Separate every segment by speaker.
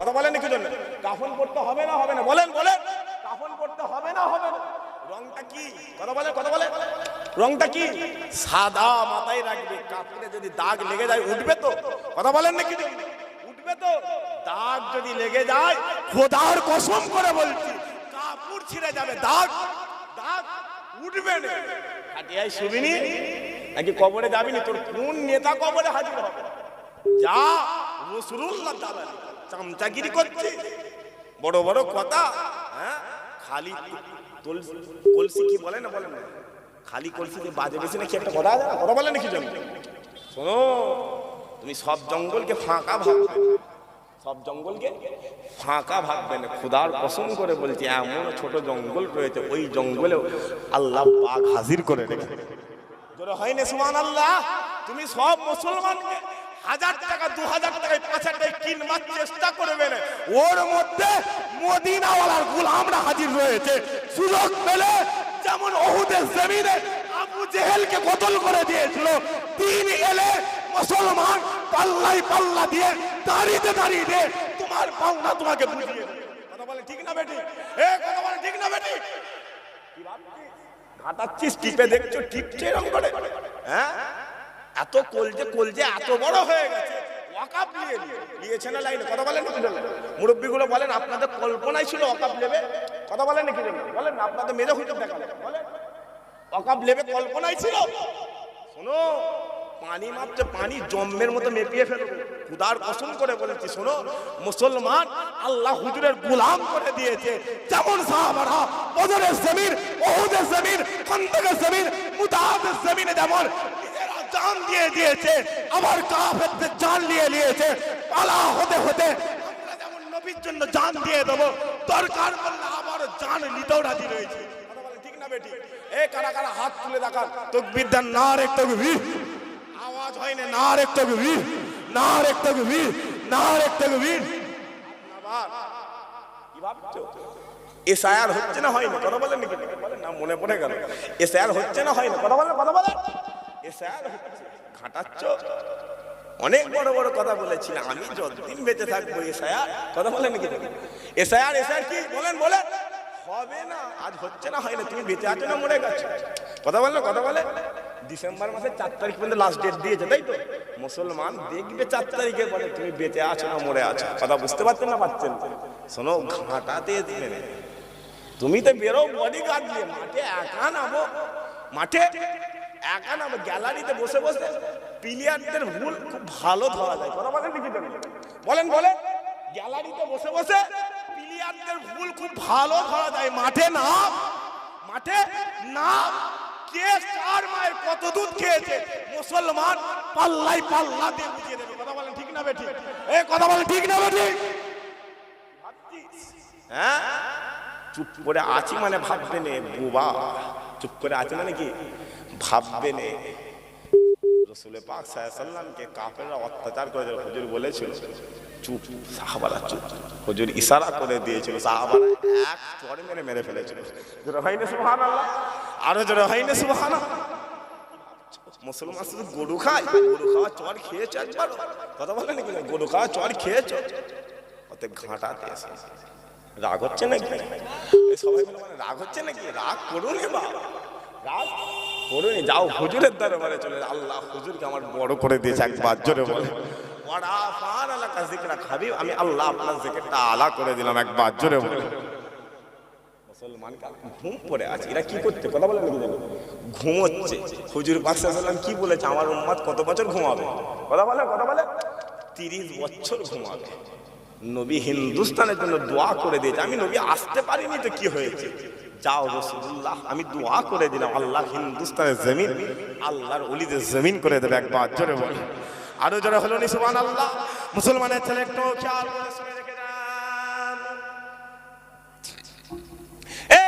Speaker 1: কথা বলেন কি জন্য? কাফন পড়তে হবে না হবে না? বলেন বলেন, কাফন পড়তে হবে না হবে না? রংটা কি? কথা বলে কথা বলে, রংটা কি? সাদা মাথায় রাখবে। কাপড়ে যদি দাগ লেগে যায় উঠবে তো? কথা বলেন নাকি? উঠবে তো? দাগ যদি লেগে যায় খোদার কসম করে বলছি কাপড় ছিঁড়ে যাবে, দাগ দাগ উঠবে না। হাটিয়ায় শুবিনি নাকি কবরে যাবিনি? তোর কোন নেতা কবরে হাজির হবে? যা রাসূলুল্লাহ তাআলা চামচাগিরি করছে, বড় বড় কথা। হ্যাঁ, খালি কলসি কি বলে না, বলেন না, খালি কলসিতে বাজে বেশি নাকি একটা কথা আছে না? কথা বলে নাকি জানি? শোনো, তুমি সব জঙ্গলকে ফাঁকা ভাববে, সব জঙ্গলকে ফাঁকা ভাববে না। খোদার কসম করে বলছি, এমন ছোট জঙ্গল রয়েছে, ওই জঙ্গলেও আল্লাহ পাক হাজির করে রেখে। জোরে হয় না সুবহানাল্লাহ? তুমি সব মুসলমানকে 1000 টাকা 2000 টাকায় 5000 টাকায় কিনবার চেষ্টা করবে না, ওর মধ্যে মদিনাওয়ালার গোলামরা হাজির রয়েছে। সুযোগ পেলে যেমন উহুদের জমিনে আবু জেহেলকে কতল করে দিয়েছিল, দিন এলে মুসলমান পাল্লাই পাল্লা দিয়ে দাঁড়িয়ে দাঁড়িয়ে তোমার পাওনা তোমাকে বুঝিয়ে দেবে। কথা বলে ঠিক না বেটি? কথা বলে ঠিক না বেটি? কি ভাবছিস? ঘাটাচ্ছিস, টিপে দেখছো, টিপছে এরকম করে। হ্যাঁ, এত কলজে কলজে এত বড় হয়ে গেছে, ওয়াকাফ নিয়েছে না লাইনে? কথা বলেন কি? মুরব্বীগুলো বলেন আপনাদের কল্পনাই ছিল ওয়াকাফ নেবে? কথা বলেন নাকি? বলেন না, আপনাদের মেজো হইতে দেখা বলেন ওয়াকাফ নেবে কল্পনাই ছিল? শোনো, পানি মাপছে, পানি জম্মের মতো মেপিয়ে ফেলবে। খুদার কসম করে বলেছি, শোনো, মুসলমান আল্লাহ হুজুরের গোলাম করে দিয়েছে। যেমন সাহাবারা বদরের জমিন, উহুদের জমিন, খন্দকের জমিন, মুতাহাদের জমিনে যেমন নিজেরা জান দিয়ে দিয়েছে, আবার কাফেরদের জান নিয়ে নিয়েছে। পালা হতে হতে আমরা যেমন নবীর জন্য জান দিয়ে দেবো, দরকার পড়লে আবার জান নিতেও রাজি রয়েছে। কথা বলে ঠিক না বেটি? কারা কারা হাত তুলে দেখান, তাকবীর দেন, নারে তাকবীর। আওয়াজ হয় না, নারে তাকবীর, নারে তাকবীর, নারে তাকবীর। কি ভাবছো? এসআইআর হচ্ছে না হয় না? কথা বলেন নাকি? বলেন না, মনে পড়ে গেল। এসআইআর হচ্ছে না হয় না? কথা বলেন কথা বলেন। এসআইআর হচ্ছে, ঘাটাচ্ছ। অনেক বড় বড় কথা বলেছিলাম আমি, যতদিন বেঁচে থাকবো এসআইআর। কথা বলেন নাকি? এসআইআর এসআইআর কি বলেন বলেন? হবে না, আজ হচ্ছে না হয় না? তুমি বেঁচে আছো না মরে গেছো? কথা বলেন কথা বলে। ডিসেম্বর মাসের 4 তারিখ পর্যন্ত লাস্ট ডেট দিয়েছে, তাই তো? মুসলমান দেখবে 4 তারিখে বলে তুমি বেঁচে আছো না মরে আছো। কথা বুঝতে পারছেন না পাচ্ছেন? শোনো, ঘাটাতে দিবে, তুমি তো বেরো বডিগার্ড দিয়ে, মাঠে একা নামো, মাঠে একা নামো, গ্যালারিতে বসে বসে প্লেয়ারদের ভুল খুব ভালো ধরা যায়। কথা বলেন নাকি? বলেন বলেন। গ্যালারিতে বসে বসে প্লেয়ারদের ভুল খুব ভালো ধরা যায়। মাঠে নাম, মাঠে নাম, কে কার মায়ের কত দুধ খেয়েছে মুসলমান পাল্লাই পাল্লা দিয়ে বুঝিয়ে দেবে। কথা বলেন ঠিক না বেটি? কথা বলেন ঠিক না বেটি? হ্যাঁ, চুপ করে আছি মানে ভাববে নে বুবা, চুপ করে আছি মানে কি ভাববে নে। রাসূল পাক সাল্লাল্লাহু আলাইহি ওয়াসাল্লামকে কাফেররা অত্যাচার করেছিল, হুজুর বলেছিল চুপ, সাহাবারা চুপ। হুজুর ইশারা করে দিয়েছিল, সাহাবারা এক চড় মেরে মেরে ফেলেছিল। জোরে হয় না সুবহানাল্লাহ? আরো জোরে হয় না সুবহানাল্লাহ? মুসলমান শুধু গরু খায়, গরু খাওয়া চড় খেয়েছে একবার? কথা বলে নাকি? গরু খাওয়া চড় খেয়েছে? ওতে ঘাটাতে এসে রাগ হচ্ছে নাকি? সবাই বলে রাগ হচ্ছে নাকি? রাগ করুন, রাগ করুন, যাও হুজুরের দরবারে চলে। আল্লাহ হুজুরকে আমার বড় করে দিয়েছে, একবার জোরে বলে আমি আল্লাহ আপনার জিকিরটা আলা করে দিলাম, একবার জোরে বলে। মুসলমান ঘুম পড়ে আছে, এরা কি করছে? কথা বলে নাকি? ঘুমোচ্ছে। হুজুর পাক সাল্লাল্লাহু আলাইহি ওয়াসাল্লাম কি বলেছে? আমার উম্মত কত বছর ঘুমাবে? কথা বলে কথা বলে। 30 বছর ঘুমাবে। নবী হিন্দুস্তানের জন্য দোয়া করে দিয়েছে। আমি নবী আসতে পারিনি তো কি হয়েছে? যাও রাসূলুল্লাহ, আমি দোয়া করে দিলাম, আল্লাহ হিন্দুস্তানের জমিন আল্লাহর ওলিদের জমিন করে দেবে, একবার জোরে বলে। আরো জোরে হলো নি সুবহানাল্লাহ? মুসলমানের ছেলে একটু খেয়াল করে শুনে রেখে যান।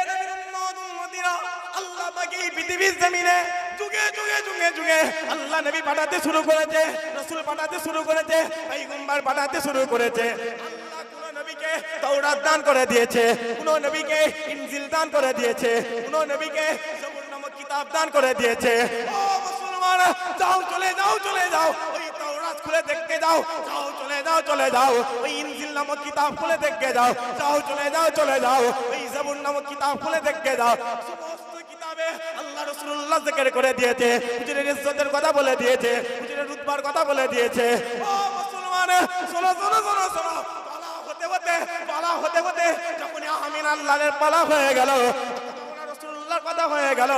Speaker 1: নবীর উম্মত উম্মতিরা, আল্লাহ পাক এই পৃথিবীর জমিনে যুগে যুগে যুগে যুগে আল্লাহ নবী পাঠাতে শুরু করেছে, রাসূল পাঠাতে শুরু করেছে, পয়গম্বর পাঠাতে শুরু করেছে। আল্লাহ কোন নবীকে তাওরাত দান করে দিয়েছে, কোন নবীকে ইনজিল দান করে দিয়েছে, কোন নবীকে জবুর নামক কিতাব দান করে দিয়েছে। ও মুসলমান, যাও চলে যাও চলে যাও, ওই তাওরাত খুলে দেখতে যাও, যাও চলে যাও চলে যাও, ওই ইনজিল নামক কিতাব খুলে দেখে যাও, যাও চলে যাও চলে যাও, এই জাবুর নামক কিতাব খুলে দেখে যাও, সমস্ত কিতাবে আল্লাহ রাসূলুল্লাহ জিকির করে দিয়েছে, হুজুরের ইজ্জতের কথা বলে দিয়েছে, হুজুরের রুতবার কথা বলে দিয়েছে। ও মুসলমান, শোনো শোনো শোনো শোনো, পালা হতে হতে যখন আমিন আল্লাহর পালা হয়ে গেল, রাসূলুল্লাহর কথা হয়ে গেল,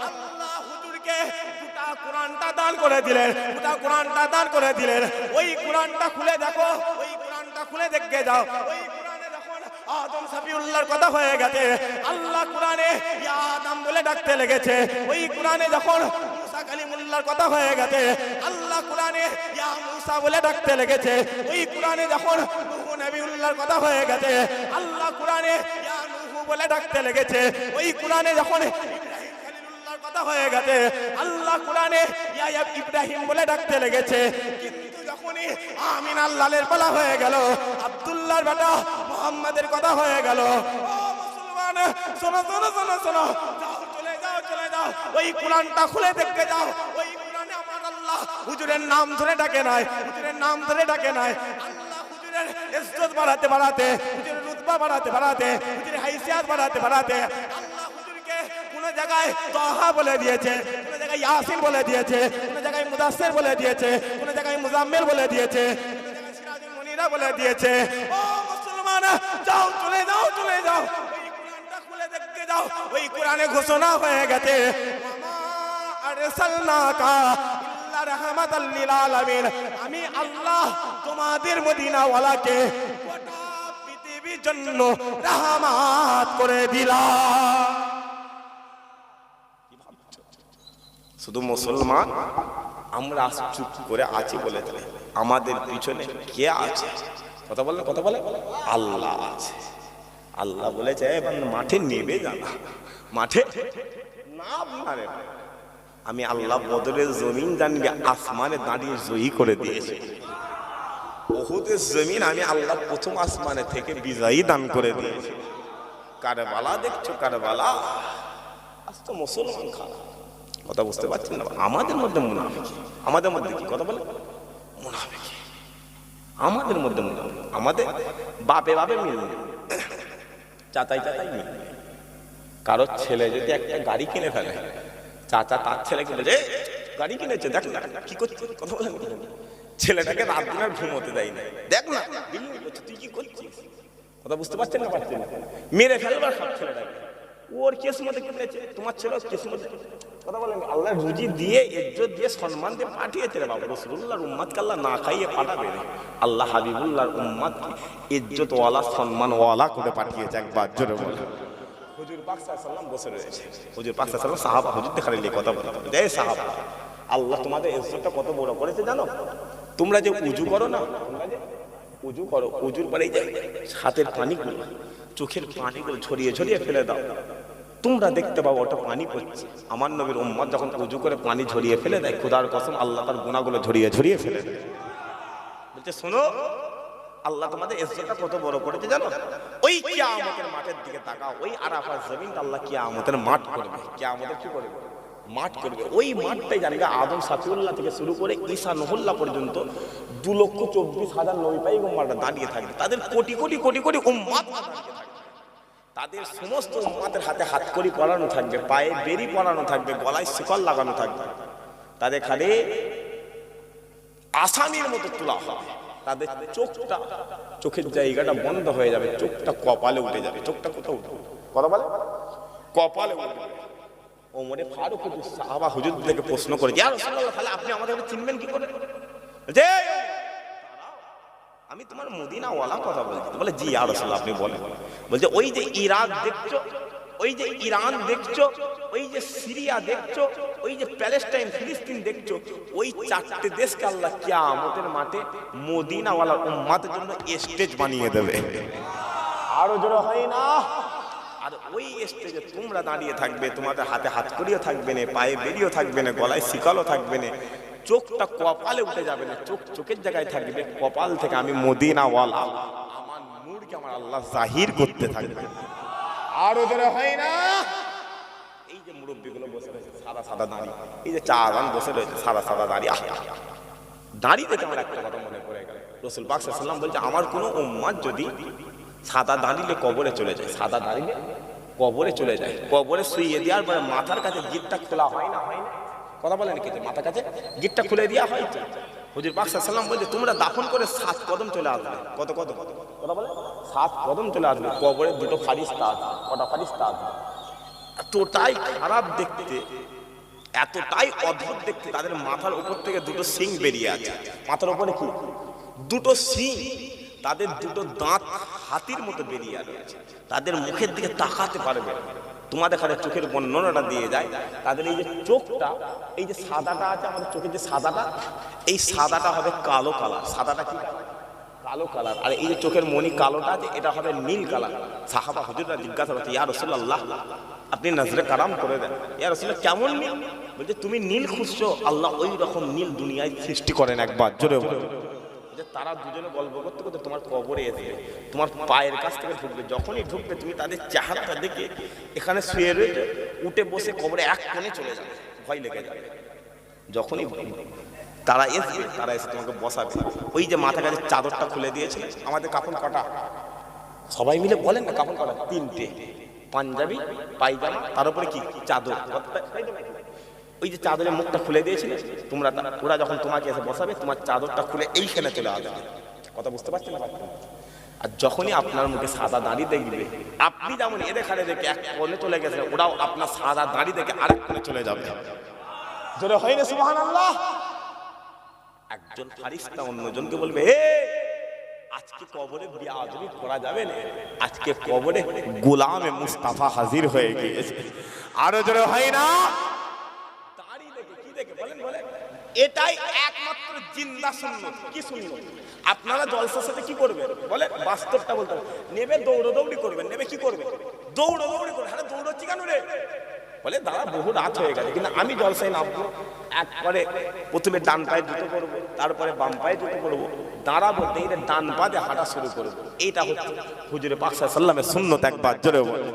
Speaker 1: আল্লাহ হুজুরকে গোটা কোরআনটা দান করে দিলেন, গোটা কোরআনটা দান করে দিলেন। ওই কোরআনটা খুলে দেখো, ওই কোরআনটা খুলে দেখে যাও, ওই কোরআনে যখন আদম সাফিউল্লাহর কথা হয়ে গেছে, আল্লাহ কোরআনে ইয়া আদম বলে ডাকতে লেগেছে। ওই কোরআনে যখন মুসা কালিমুল্লাহর কথা হয়ে গেছে, আল্লাহ কোরআনে ইয়া মুসা বলে ডাকতে লেগেছে। ওই কোরআনে যখন নূহ নবিউল্লাহর কথা হয়ে গেছে, আল্লাহ কোরআনে ইয়া নূহ বলে ডাকতে লেগেছে। ওই কোরআনে যখন ইব্রাহিম খলিলুল্লাহর কথা হয়ে গেছে, আল্লাহ কোরআনে ইয়া ইব্রাহিম বলে ডাকতে লেগেছে। কিন্তু যখনই আমিন আল্লাহর বলা হয়ে গেল, আব্দুল্লাহর বেটা মুহাম্মাদের কথা হয়ে গেল, ও মুসলমান শোনো শোনো শোনো শোনো, যাও চলে যাও চলে যাও, ওই কোরআনটা খুলে দেখতে যাও। ওই কোরআনে আমার আল্লাহ হুজুরের নাম ধরে ডাকে নাই, হুজুরের নাম ধরে ডাকে নাই। আল্লাহ হুজুরের ইজ্জত বাড়াতে বাড়াতে, হুজুরের রুতবা বাড়াতে বাড়াতে, হুজুরের হাইসিয়াত বাড়াতে বাড়াতে, আল্লাহ হুজুরকে কোন জায়গায় তাহা বলে দিয়েছে, কোন জায়গায় ইয়াসিন বলে দিয়েছে, কোন জায়গায় মুদাসসির বলে দিয়েছে, কোন জায়গায় মুজাম্মিল বলে দিয়েছে, কোন জায়গায় সিরাজুল মুনিরা বলে দিয়েছে। ও মুসলমান, যাও চলে যাও চলে যাও, ওই কোরআনটা খুলে দেখতে যাও। ওই কোরআনে ঘোষণা হয়ে গেছে, ওমা আরসালনাকা ইল্লা রাহমাতাল লিল আলামিন, আমি আল্লাহ তোমাদের মদিনাওয়ালাকে গোটা পৃথিবীর জন্য রহমত করে দিলাম। শুধু মুসলমান আমরা চুপ করে আছি বলে আমাদের পিছনে কে আছে? কথা বলে কথা বলে আল্লাহ আছে। আল্লাহ বলেছে মাঠে নেবে জানা, মাঠে না, আমি আল্লাহ বদরের জমিন জানবে আসমানে দাঁড়িয়ে জয়ী করে দিয়েছি। উহুদের জমিন আমি আল্লাহ প্রথম আসমানে থেকে বিজয়ী দান করে দিয়েছি। কারবালা দেখছো, কারবালা। আজ তো মুসলমান খারাপ, কথা বুঝতে পারছেন না? আমাদের মধ্যে মুনাফিকি, আমাদের মধ্যে কি কথা বলে মুনাফিকি, আমাদের মধ্যে মুনাফিকি, আমাদের বাপে বাপে মিলবে, চাচাই চাচাই মিলবে। কারোর ছেলে যদি একটা গাড়ি কিনে ফেলে, চাচা তার ছেলে কিনে যে গাড়ি কিনেছে, দেখ না কি করছে, কথা বলেন, ছেলেটাকে রাত দিন আর ঘুমোতে দেয় না, দেখ না তুই কি করছিস, কথা বুঝতে পারছেন না? পারছেন না, মেরে ফেলবার সব ছেলেটাকে, ওর কিসমতে কিনেছে, তোমার ছেলে কিসমতে, কথা বলেন। আল্লাহ রুজি দিয়ে, ইজ্জত দিয়ে, সম্মান দিয়ে পাঠিয়েছে রে বাবা। রাসূলুল্লাহর উম্মতকে আল্লাহ না খাইয়ে পাঠাবে না, আল্লাহ হাবিবুল্লাহর উম্মতকে ইজ্জতওয়ালা সম্মানওয়ালা করে পাঠিয়েছে। একবার জোরে বলে হুজুর পাক সাল্লাল্লাহু আলাইহি ওয়াসাল্লাম বসে রয়েছে, হুজুর পাক সাল্লাল্লাহু আলাইহি ওয়াসাল্লাম সাহাবা হুজুর দেখালে কথা বলে, এই সাহাবা আল্লাহ তোমাদের ইজ্জতটা কত বড় করেছে জানো? তোমরা যে উজু করো না, তোমরা যে উজু করো, উজুর পরে যে হাতের পানিগুলো, চোখের পানিগুলো ছড়িয়ে ছড়িয়ে ফেলে দাও, তোমরা দেখতে পাবো ওটা পানি পড়ছে। আমার নবীর উম্মত যখন উজু করে পানি ঝরিয়ে ফেলে দেয়, খোদার কসম আল্লাহ তার গুনাহগুলো ঝরিয়ে ঝরিয়ে ফেলে দেয়। বলছে শোনো, আল্লাহ তোমাদের ইজ্জতটা কত বড় করেছে জানো? ওই কিয়ামতের মাঠের দিকে তাকাও, ওই আরাফার জমিনটা আল্লাহ কিয়ামতের মাঠ করবে, কিয়ামতের কি করবে? মাঠ করবে। ওই মাঠটাই জানবে আদম সাফিউল্লাহ থেকে শুরু করে ঈসা নহল্লাহ পর্যন্ত 2,24,000 নবী পয়গম্বররা দাঁড়িয়ে থাকবে, তাদের কোটি কোটি কোটি কোটি উম্মত দাঁড়িয়ে থাকবে। তাদের সমস্ত উম্মতের হাতে হাতকড়ি পরানো থাকবে, পায়ে বেরি পরানো থাকবে, গলায় শিকল লাগানো থাকবে, তাদের খালি আসামির মতো তোলা হবে। তাদের চোখটা, চোখের জায়গাটা বন্ধ হয়ে যাবে, চোখটা কপালে উঠে যাবে। চোখটা কোথাও উঠবে, কথা বলে কপালে উঠে যাবে। ওমরে ফারুক হুজুর সাহাবা হুজুর থেকে প্রশ্ন করে, ইয়া রাসূলুল্লাহ তাহলে আপনি আমাদেরকে চিনবেন কি করে? যে আমি তোমার মদিনাওয়ালা কথা বলছি। বলে জি ইয়া রাসূলুল্লাহ আপনি বলেন। বলছে ওই যে ইরাক দেখছো, ওই যে ইরান দেখছো, ওই যে সিরিয়া দেখছো, ওই যে প্যালেস্টাইন ফিলিস্তিন দেখছো, ওই 4টে দেশকে আল্লাহ কিয়ামতের মাঠে মদিনাওয়ালা উম্মতের জন্য স্টেজ বানিয়ে দেবে। আরো জোরে হয় না? আর ওই স্টেজে তোমরা দাঁড়িয়ে থাকবে, তোমাদের হাতে হাতকড়িও থাকবে না, পায়ে বেরিও থাকবে না, গলায় শিকলও থাকবে না, চোখটা কপালে উঠে যাবে না, চোখ চোখের জায়গায় থাকবে, কপাল থেকে আমি মদিনাওয়ালা আমার নূরকে আমার আল্লাহ জাহির করতে থাকবে। আরো জোরে হয় না? এই যে মুরব্বীগুলো বসে রয়েছে সাদা সাদা দাঁড়ি, এই যে চার বসে রয়েছে সাদা সাদা দাঁড়ি, দাঁড়িয়ে দেখে আমার একটা কথা মনে পড়ে গেল। রাসূল পাক সাল্লাল্লাহু আলাইহি ওয়াসাল্লাম বলছে আমার কোনো উম্মত যদি সাদা দাঁড়িয়ে কবরে চলে যায়, সাদা দাঁড়িয়ে কবরে চলে যায়, কবরে শুইয়ে দেওয়ার পরে মাথার কাছে গিটটা খোলা হয় না, হয় না? কথা বলেন কি? মাথার কাছে গিটটা খুলে দেওয়া হয় তো। হুজুর পাক সাল্লাল্লাহু আলাইহি ওয়াসাল্লাম বলছে তোমরা দাফন করে 7 কদম চলে আসবে। কত কদম? কথা বলে 7 কদম চলে আসবে। কবরে দুটো ফারিস্তা আছে। কটা ফারিস্তা আছে? এতটাই খারাপ দেখতে, এতটাই অদ্ভুত দেখতে, তাদের মাথার উপর থেকে দুটো শিং বেরিয়ে আছে। মাথার উপরে কি? দুটো শিং। তাদের দুটো দাঁত হাতির মতো বেরিয়ে আছে। তাদের মুখের দিকে তাকাতে পারবে। তোমাদের কাছে চোখের বর্ণনাটা দিয়ে যায়। তাদের এই যে চোখটা, এই যে সাদাটা আছে আমাদের চোখের যে সাদাটা, এই সাদাটা হবে কালো কালার। সাদাটা কি? কালো কালার। আর এই যে চোখের মণি কালোটা আছে, এটা হবে নীল কালার। সাহাবা হুজুররা জিজ্ঞাসা করছে, ইয়া রাসূলুল্লাহ, আপনি নজরে কারাম করে দেন। ইয়া রাসূলুল্লাহ কেমন নীল? বলছে তুমি নীল খুঁজছো, আল্লাহ ওই রকম নীল দুনিয়ায় সৃষ্টি করেন একবার। জোরে বলো। যে তারা দুজনে গল্প করতে করতে তোমার কবরে এসে তোমার পায়ের কাছ থেকে ঢুকবে। যখনই ঢুকবে তুমি তাদের চেহারাটা দেখে এখানে শুয়ে রয়েছে, উঠে বসে কবরে এক কোণে চলে যাবে, ভয় লেগে যাবে। যখনই তারা এসে তোমাকে বসাবে। ওই যে মাথা কাছে চাদরটা খুলে দিয়েছে, আমাদের কাফন কটা? সবাই মিলে বলেন না, কাফন কটা? 3টে। পাঞ্জাবি, পায়জামা, তার উপরে কি? চাদর। ওই যে চাদরের মুখটা খুলে দিয়েছিল তোমরা, ওরা যখন তোমাকে এসে বসাবে তোমার চাদরটা খুলে এইখানে চলে আসবে। কথা বুঝতে পারছেন না? আর যখনই আপনার মুখে সাদা দাড়ি দেখবে, আপনি যেমন এদের খালে দেখে এক কোণে চলে গেছে, ওরাও আপনার সাদা দাড়ি দেখে আরেক কোণে চলে যাবে। জোরে হয় না সুবহানাল্লাহ? একজন ফারিস্তা অন্যজনকে বলবে, আজকে কবরে বিয়াদবি করা যাবে না, আজকে কবরে গোলামে মুস্তাফা হাজির হয়ে গিয়েছে। আরো জোরে হয় না? দাড়ি দেখে কি দেখে বলেন? বলেন। এটাই একমাত্র জিন্দা সুন্নাত। কি সুন্নাত? আপনারা জলসার সাথে কি করবেন বলেন? বাস্তবটা বলতে হবে। নেবে দৌড়দৌড়ি করবেন। নেবে কি করবেন? দৌড়দৌড়ি করবেন। আরে দৌড়চ্ছি কেন রে? বলে দাদা বহু রাত হয়ে গেছে, কিন্তু আমি জলসায় নামবো, একবারে প্রথমে ডান পায়ে জুতো করবো, তারপরে বাম পায়ে জুতো করবো, দাঁড়াবো, এইটা ডান পা দিয়ে হাঁটা শুরু করবো। এইটা হচ্ছে হুজুরে পাক সাল্লাল্লাহু আলাইহি ওয়াসাল্লামের সুন্নাত। একবার জোরে বলো।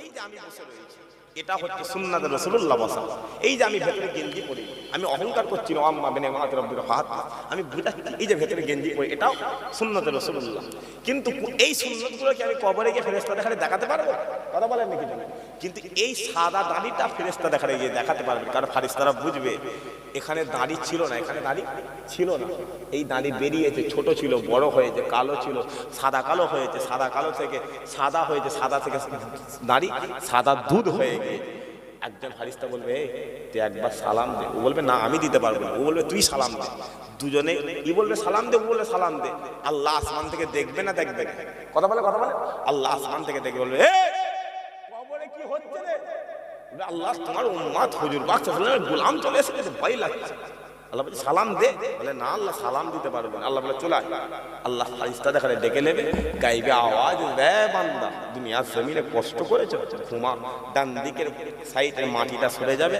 Speaker 1: এই যে আমি বসে রয়েছি, এটা হচ্ছে সুন্নাত রাসূলুল্লাহ বসা। এই যে আমি ভেতরে গেঞ্জি পরি, আমি অহংকার করছি না, আম্মা বিনে মাত রব্বির হাত, আমি বুঝাচ্ছি এই যে ভেতরে গেঞ্জি পরি, এটাও সুন্নাত রাসূলুল্লাহ। কিন্তু এই সুন্নাতগুলো কি আমি কবরে গিয়ে ফেরেশতা দেখালে দেখাতে পারবো? কথা বলেন নাকি? কিন্তু এই সাদা দাড়িটা ফেরেশতা দেখালে গিয়ে দেখাতে পারবে, কারণ ফেরেশতারা বুঝবে এখানে দাড়ি ছিল না, এখানে দাড়ি ছিল না, এই দাড়ি বেরিয়েছে, ছোট ছিল, বড় হয়েছে, কালো ছিল, সাদা কালো হয়েছে, সাদা কালো থেকে সাদা হয়েছে, সাদা থেকে দাড়ি সাদা দুধ হয়ে গিয়েছে। একজন ফারিস্তা বলবে, তুই একবার সালাম দে। ও বলবে না আমি দিতে পারবো না। ও বলবে তুই সালাম দে। দুজনে ই বলবে সালাম দে, ও বলবে সালাম দে। আল্লাহ আসমান থেকে দেখবে না দেখবে না? কথা বলে, কথা বলে। আল্লাহ আসমান থেকে দেখবে, বলবে কবরে কি হচ্ছে রে? আল্লাহ তোমার উম্মত হুজুর পাক সাল্লাল্লাহু আলাইহি ওয়াসাল্লামের গোলাম চলে এসেছে, ভয় লাগছে। আল্লাহ বলে সালাম দে। বলে না আল্লাহ সালাম দিতে পারবে না। আল্লাহ বলে চলে আয়। আল্লাহ ফারিস্তা দেখালে ডেকে নেবে, গাইবে আওয়াজ, রে বান্দা দুনিয়ার জমিনে কষ্ট করেছো, ঘুমা। ডান দিকের সাইডের মাটিটা সরে যাবে,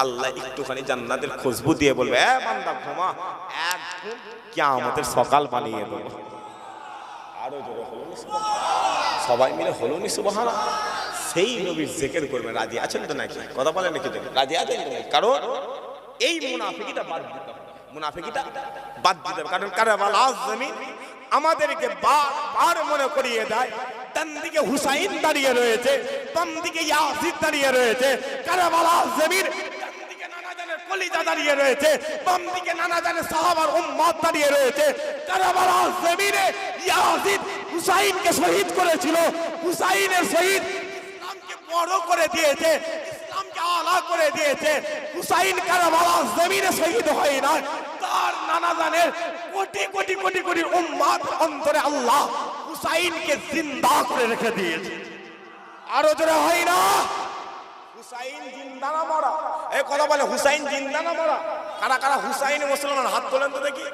Speaker 1: আল্লাহ একটুখানি জান্নাতের খুশবু দিয়ে বলবে, এ বান্দা ঘুমা, একদম কিয়ামতের সকাল বানিয়ে দেবো। আরো জোরে হলো না সুবহানাল্লাহ? সবাই মিলে হলো না সুবহানাল্লাহ? সেই নবীর জিকির করবে। রাজি আছেন তো নাকি? কথা বলেন নাকি? রাজি আছেন তো নাকি? কারণ এই মুনাফিকিটা বাদ দিতে হবে, মুনাফিকিটা বাদ দিতে হবে। কারণ কারবালার জমিন আমাদেরকে বারবার মনে করিয়ে দেয়, ডান দিকে হুসাইন দাঁড়িয়ে রয়েছে, বাম দিকে ইয়াজিদ দাঁড়িয়ে রয়েছে। কারবালার জমিন ডান দিকে নানা জানের কলিজা দাঁড়িয়ে রয়েছে, বাম দিকে নানা জানের সাহাবার উম্মত দাঁড়িয়ে রয়েছে। কারবালার জমিনে ইয়াজিদ হুসাইনকে শহীদ করেছিল। হুসাইনের শহীদ ইসলামকে বড় করে দিয়েছে, ইসলামকে আলা করে দিয়েছে। হুসাইন কারবালার জমিনে শহীদ হয় না, তার নানা জানের কোটি কোটি কোটি কোটি উম্মত অন্তরে আল্লাহ হুসাইনকে জিন্দা করে রেখে দিয়েছে। আরো জোরে হয় না? হুসাইন জিন্দা না মরা? এই কথা বলে, হুসাইন জিন্দা না মরা? কারা কারা হুসাইন মুসলমান হাত তোলেন তো দেখি।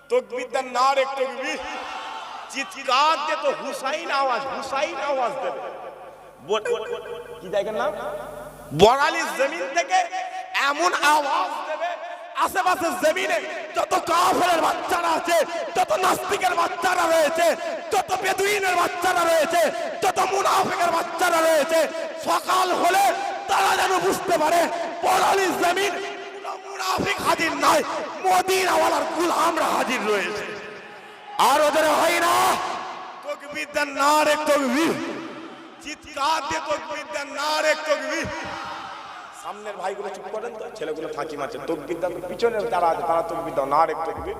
Speaker 1: তাকবীর দেন, নারে তাকবীর, চিৎকার দে তো হুসাইন আওয়াজ, হুসাইন আওয়াজ দেবে। কি জায়গার নাম? বড়ালির জমিন থেকে এমন আওয়াজ দেবে, আশেপাশের জমিনে যত কাফেরের বাচ্চারা আছে, যত নাস্তিকের বাচ্চারা রয়েছে, যত বেদুইনের বাচ্চারা রয়েছে, যত মুনাফিকের বাচ্চারা রয়েছে, সকাল হলে তারা যেন বুঝতে পারে বড়ালির জমিন মুনাফিক হাজির নয়, মদিনাওয়ালার গোলামরা হাজির রয়েছে।
Speaker 2: আর ওদের হয় না
Speaker 1: তাকবীর দেন, নারে তাকবীর। চিৎকার দিয়ে তাকবীর দেন, নারে তাকবীর। সামনের ভাইগুলো চুপ করেন তো, ছেলেগুলো ফাঁকি মারছে। তাকবীর দেন, পিছনে যারা আছে তারা তাকবীর দাও, নারে তাকবীর।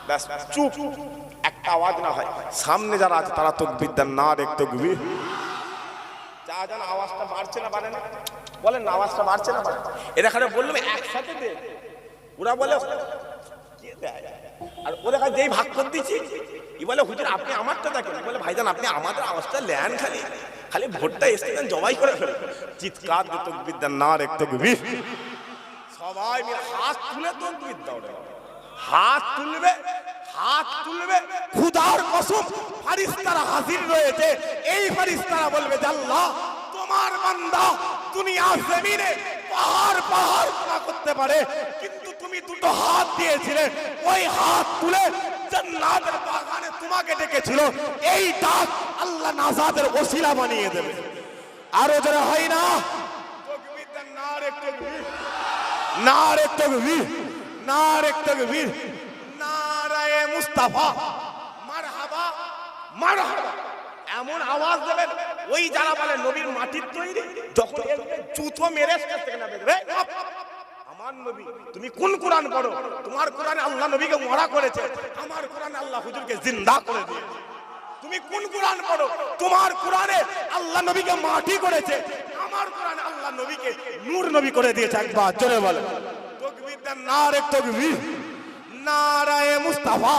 Speaker 1: ব্যাস চুপ, একটা আওয়াজ না হয়। সামনে যারা আছে তারা তাকবীর দেন, নারে তাকবীর। যা জান আওয়াজটা বাড়ছে না বাড়ে না? বলেন না, আওয়াজটা বাড়ছে না বাড়ে? এরা খানে বললাম একসাথে দে, ওরা বলে কে দেয়, আর ওরা যেই ভাগ করে দিচ্ছি ই বলে হুজুর আপনি আমারটা দেখেন, বলে ভাইজান আপনি আমাদের আওয়াজটা লেন, খালি খালি ভোটটা এসে দেন, জবাই করে ফেলে। চিৎকার দিয়ে তাকবীর দেন, নারে তাকবীর। সবাই মিলে হাত তুলে তাকবীর দাও রে, হাত তুলবে, হাত তুলবে। খোদার কসম ফেরেশতারা হাজির রয়েছে, এই ফেরেশতারা বলবে যে আল্লাহ তোমার বান্দা দুনিয়া জমিনে পাহাড় পাহাড় গুনাহ করতে পারে, কিন্তু তুমি দুটো হাত দিয়েছিলে, ওই হাত তুলে জান্নাতের বাগানে তোমাকে ডেকেছিল, এই ডাক আল্লাহ নাজাতের ওসিলা বানিয়ে দেবে।
Speaker 2: আরো যারা হয় না
Speaker 1: তাকবীর দেন, নারে তাকবীর, নারে তাকবীর, নারে তাকবীর, নারায়ে মুস্তাফা, মারহাবা মারহাবা। এমন আওয়াজ দেবেন ওই যারা বলে নবীর মাটির তৈরি, যখন জুতো মেরে শেষ থেকে নামে দেবে, আমার নবী তুমি কোন কোরআন পড়ো? তোমার কোরআনে আল্লাহ নবীকে মরা করেছে, আমার কোরআনে আল্লাহ হুজুরকে জিন্দা করে দিয়েছে। তুমি কোন কোরআন পড়ো? তোমার কোরআনে আল্লাহ নবীকে মাটি করেছে, আমার কোরআনে আল্লাহ নবীকে নূর নবী করে দিয়েছে। একবার জোরে বলো তাকবীর দেন, নারে তাকবীর, নারায়ে মুস্তাফা,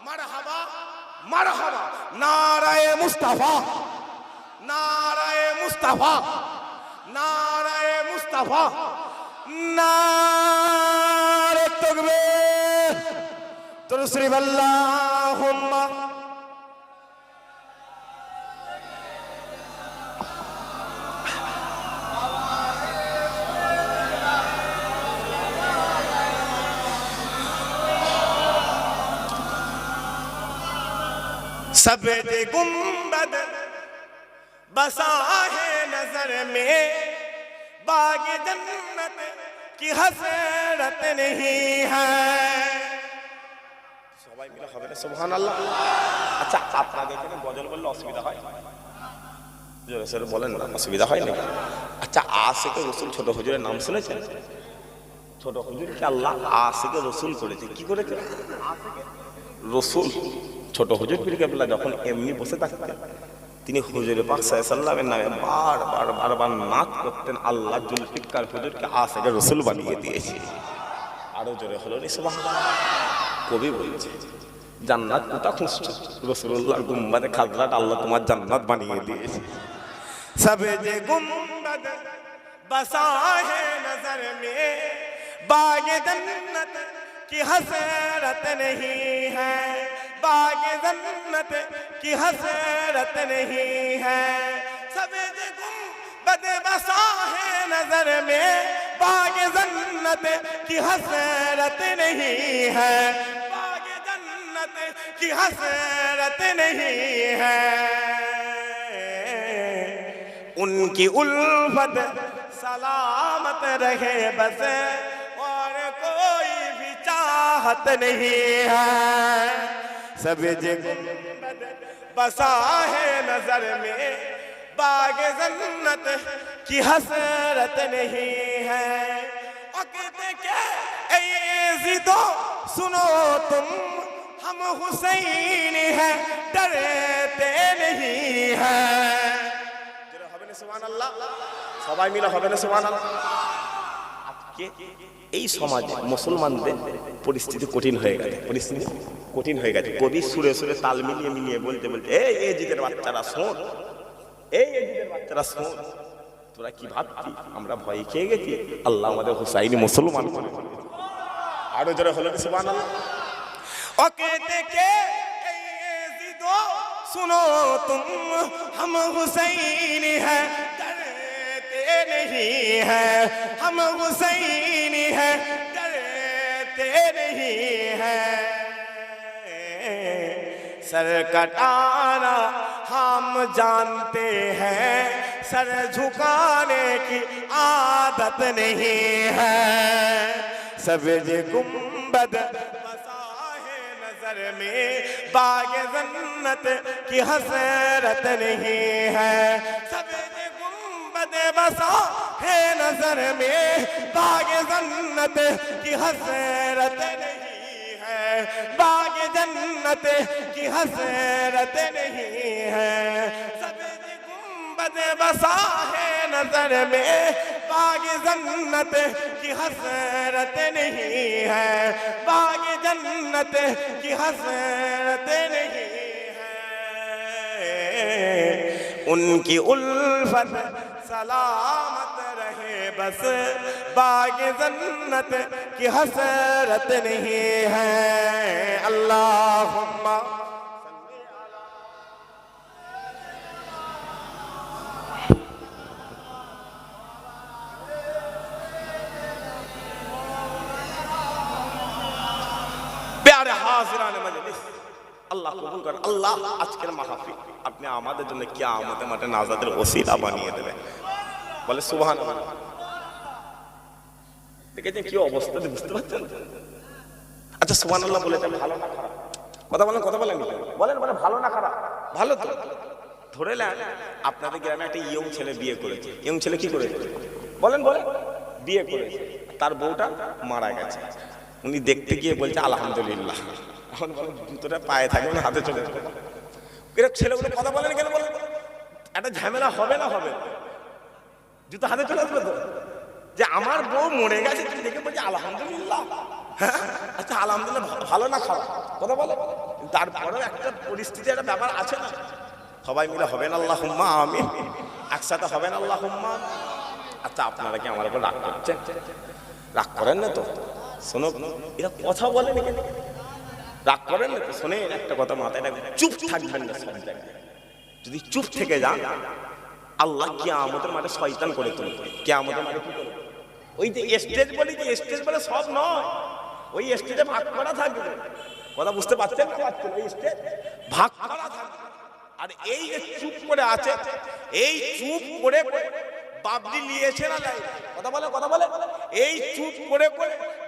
Speaker 1: মারহাবা মারহাবা, নারায়ে মুস্তাফা, নারায়ে মুস্তাফা, নারায়ে মুস্তাফা,
Speaker 2: নারে তাকবীর। তসরিফ আল্লাহুম্মা
Speaker 1: सफेद गुंबद बसा है नजर में, बाग जन्नत की हसरत नहीं है। সবাই মিলে হবে না সুবহানাল্লাহ? আচ্ছা আপনাদের এখানে গজল বললে অসুবিধা হয়? জোরে সোরে বলেন না, অসুবিধা হয় না? আচ্ছা আশিকে রাসূল ছোট হুজুরের নাম শুনেছেন? ছোট হুজুরকে আল্লাহ আশিকে রাসূল করেছে। কি করেছে? রাসূল ছোট হুজুর পীর কেবলা যখন এমনি বসে থাকতেন, তিনি হুজুর পাক সাল্লাল্লাহু আলাইহি নামে বারবার বারবার নাত করতেন, আল্লাহ জুলফিকার হুজুরকে আশিকে রাসূল বানিয়ে দিয়েছে। আরো জোরে হলো নি সুবহানাল্লাহ? কবি বলছে জান্নাত কোথা খুঁজছো, রাসূলুল্লাহর গুম্বাদে খাজরাত আল্লাহ তোমার জান্নাত বানিয়ে দিয়েছে। সবেজে গুম্বাদ বসা হে নজর মে, বাগে জন্নত की हसरत नहीं है, बागे जन्नत की हसरत नहीं है। सफेद गुंबद बसा है नजर में, बागे जन्नत की हसरत नहीं है, बागे जन्नत की हसरत नहीं है। उनकी उल्फत सलामत रहे बस, और कोई चाहत नहीं है। सब्ज़ गुंबद बसा है नजर में, बाग जन्नत की हसरत नहीं है। वक़्त के ऐज़िदो सुनो तुम, हम हुसैन हैं डरते नहीं हैं। जरा হবে না সুবহানাল্লাহ? সবাই মিলে হবে না সুবহানাল্লাহ? আজকে এই সমাজে মুসলমানদের পরিস্থিতি কঠিন হয়ে গেছে, পরিস্থিতি কঠিন হয়ে গেছে। কবি সুরে সুরে তাল মিলিয়ে মিলিয়ে বলতে বলতে, এই এজিদের বাচ্চারা শোন, এই এজিদের বাচ্চারা শোন, তোরা কি ভাবছি আমরা ভয় খেয়ে গেছি? আল্লাহ আমাদের হুসাইনি মুসলমান করে। আরো যারা হলো সুবহানাল্লাহ? ওকে দেখে এই এজিদো सुनो तुम हम हुसैन हैं डरते नहीं हैं, हम हुसैन हैं डरते नहीं हैं। सर कटाना हम जानते हैं, सर झुकाने की आदत नहीं है। सब्ज़ गुंबद बसा है नजर में बाग जन्नत की हसरत नहीं है सफेद गुंबद बसा है नजर में बाग जन्नत की हसरत नहीं है बाग जन्नत की हसरत नहीं है सफेद गुंबद बसा है नजर में बाग जन्नत की हसरत नहीं है बाग जन्नत की हसरत नहीं है उनकी उल्फत सलामत रहे बस बाग जन्नत की हसरत नहीं है अल्लाहुम्मा प्यारे हाजिरान मजलिस আল্লাহ কবুল করেন আল্লাহ আজকের মাহফিল আপনি আমাদের জন্য কিয়ামতের মাঠে নাজাতের ওসিলা বানিয়ে দেবেন বলে সুবহানাল্লাহ দেখেছেন কি অবস্থা বুঝতে পারছেন আচ্ছা সুবহানাল্লাহ বলেছেন ভালো না খারাপ কথা বলেন বলেন বলেন ভালো না খারাপ ভালো তো ধরে নেন আপনাদের গ্রামে একটা ইয়ং ছেলে বিয়ে করেছে ইয়ং ছেলে কি করেছে বলেন বলেন বিয়ে করেছে তার বউটা মারা গেছে উনি দেখতে গিয়ে বলছে আলহামদুলিল্লাহ এখন বলেন জুতোটা পায়ে থাকে না হাতে চলে যাবে এরা ছেলেগুলো কথা বলেন কেন বলেন একটা ঝামেলা হবে না হবে জুতো হাতে চলে আসবে তো যে আমার বউ মরে গেছে তুমি দেখে বলছে আলহামদুলিল্লাহ হ্যাঁ আচ্ছা আলহামদুলিল্লাহ ভালো না খারাপ কথা বলে তারপরেও একটা পরিস্থিতি একটা ব্যাপার আছে না সবাই মিলে হবেন আল্লাহুম্মা আমিন একসাথে হবেন আল্লাহুম্মা আচ্ছা আপনারা কি আমার উপর রাগ করছেন রাগ করেন না তো শোনো এরা কথা বলেন কেন রাগ করেন না তো শোনেন একটা কথা মাথায় রাখবেন চুপ থাকবেন না সব জায়গায় যদি চুপ থেকে যান আল্লাহ কিয়ামতের মাঠে শয়তান করে তুলবে কিয়ামতের মাঠে কি করবে ওই যে স্টেজ বলি যে স্টেজ বলে সব নয় ওই স্টেজে ভাগ করা থাকবে কথা বুঝতে পারছেন না পারছেন ওই স্টেজ ভাগ করা থাকবে আর এই যে চুপ করে আছে এই চুপ করে বাবরি নিয়েছে না লাই কথা বলে এই চুপ করে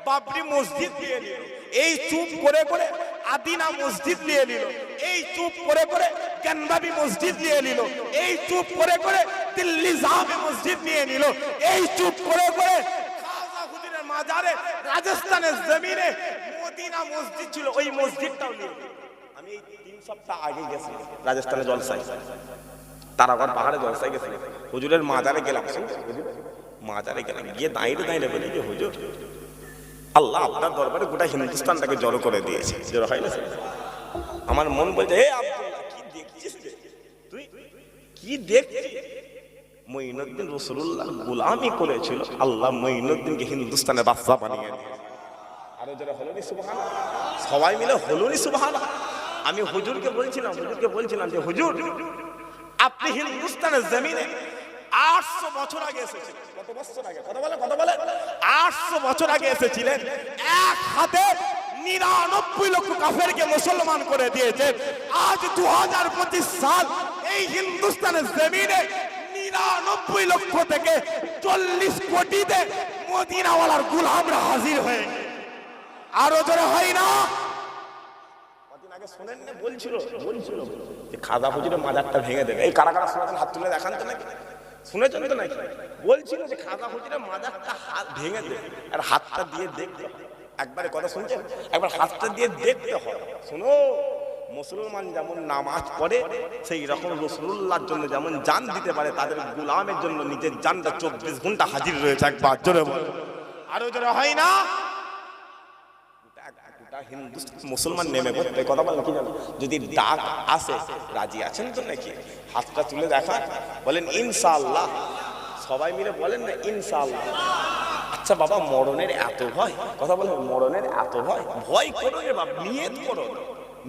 Speaker 1: বাবরি মসজিদ নিয়ে নিল এই চুপ করে আদিনা মসজিদ নিয়ে নিল এই চুপ করে গনবাবি মসজিদ নিয়ে নিল এই চুপ করে দিল্লি জামে মসজিদ নিয়ে নিল এই চুপ করে খাজা হুজুরের মাজারে রাজস্থানের জমিনে মদিনা মসজিদ ছিল ওই মসজিদটাও নিয়ে নিল আমি এই 3 সপ্তাহ আগে গেছি রাজস্থানে জলসায় তারাগড় পাহাড়ে জলসায় গেছি হুজুরের মাজারে গেলাম মাজারে গেলাম গিয়ে দাঁড়িয়ে বলি যে হুজুর আল্লাহ আপনার দরবারে গোটা হিন্দুস্তানটাকে জড়ো করে দিয়েছে জড়ো হয় না আমার মন বলছে হে আব্দুল্লাহ কি দেখছিস তুই কি দেখছিস মঈনুদ্দিন রাসূলুল্লাহ গোলামি করেছিল আল্লাহ মঈনুদ্দিনকে হিন্দুস্তানের বাদশা বানিয়ে দিয়েছে আরো যারা হলো নি সুবহানাল্লাহ সবাই মিলে হলো নি সুবহানাল্লাহ আমি হুজুরকে বলছিলাম যে হুজুর আপনি হিন্দুস্তানের জমিনে 800 বছর আগে এসেছিলেন কত বছর আগে কথা বলে 800 বছর আগে এসেছিলেন এক হাতে 99 লক্ষ কাফেরকে মুসলমান করে দিয়েছেন আজ 2025 সাল এই হিন্দুস্তানের জমিনে 99 লক্ষ থেকে 40 কোটিতে মদিনাওয়ালার গোলামরা হাজির হয়ে আরো জোরে হয় না কদিন আগে শুনেন না বলছিল যে খাজা হুজুরের মাজারটা ভেঙে দেবে এই কারা শুনেছেন হাত তুলে দেখান তো নাকি শুনেছেন তো নাকি বলছিল যে খাজা হুজুরের মাজারটা হাত ভেঙে দেবে আর হাতটা দিয়ে দেখতে একবারে কথা শুনছেন একবার হাতটা দিয়ে দেখতে হয় শোনো মুসলমান যেমন নামাজ পড়ে সেই রকম রাসূলুল্লাহর জন্য যেমন জান দিতে পারে তাদের গোলামের জন্য নিজের জানটা 24 ঘন্টা হাজির রয়েছে একবার জোরে বল আরো জোরে হয় না মুসলমান নেমে পড়তে কথা বলেন কি জানো যদি ডাক আসে রাজি আছেন তো নাকি হাতটা তুলে দেখা বলেন ইনশাআল্লাহ সবাই মিলে বলেন না ইনশাআল্লাহ আচ্ছা বাবা মরণের এত ভয় কথা বলেন মরণের এত ভয় করো রে বাবা